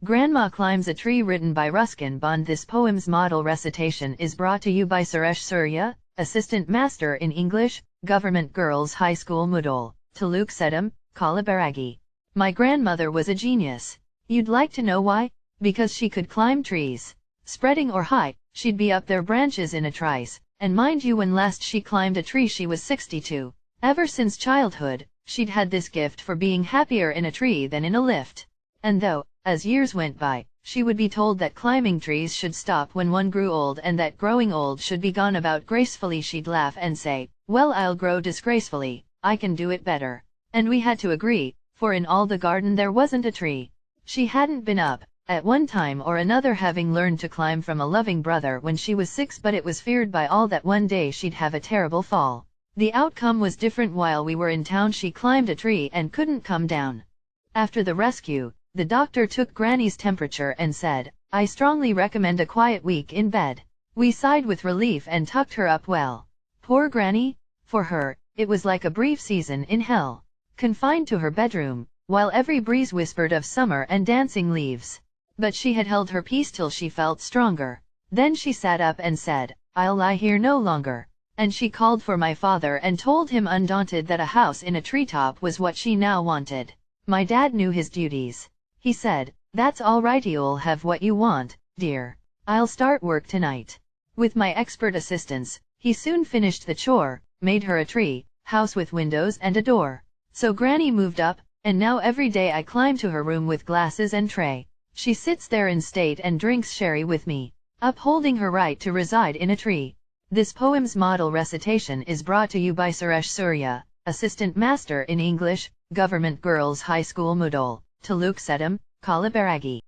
Grandma Climbs a Tree, written by Ruskin Bond. This poem's model recitation is brought to you by SURESH, Surya, Assistant Master in English, Government Girls High School, Mudol, Taluk Sedam, Kalabaragi. My grandmother was a genius. You'd like to know why? Because she could climb trees. Spreading or high, she'd be up their branches in a trice, and mind you, when last she climbed a tree she was 62. Ever since childhood, she'd had this gift for being happier in a tree than in a lift. And though, as years went by, she would be told that climbing trees should stop when one grew old and that growing old should be gone about gracefully, she'd laugh and say, "Well, I'll grow disgracefully, I can do it better." And we had to agree, for in all the garden there wasn't a tree she hadn't been up, at one time or another, having learned to climb from a loving brother when she was 6, but it was feared by all that one day she'd have a terrible fall. The outcome was different. While we were in town she climbed a tree and couldn't come down. After the rescue, the doctor took Granny's temperature and said, "I strongly recommend a quiet week in bed." We sighed with relief and tucked her up well. Poor Granny! For her, it was like a brief season in hell, confined to her bedroom, while every breeze whispered of summer and dancing leaves. But she had held her peace till she felt stronger. Then she sat up and said, "I'll lie here no longer." And she called for my father and told him undaunted that a house in a treetop was what she now wanted. My dad knew his duties. He said, "That's all right, you'll have what you want, dear. I'll start work tonight." With my expert assistance, he soon finished the chore, made her a tree house with windows and a door. So Granny moved up, and now every day I climb to her room with glasses and tray. She sits there in state and drinks sherry with me, upholding her right to reside in a tree. This poem's model recitation is brought to you by SURESH, Surya, Assistant Master in English, Government Girls High School, Mudol, Taluk Sedam, Kalabaragi.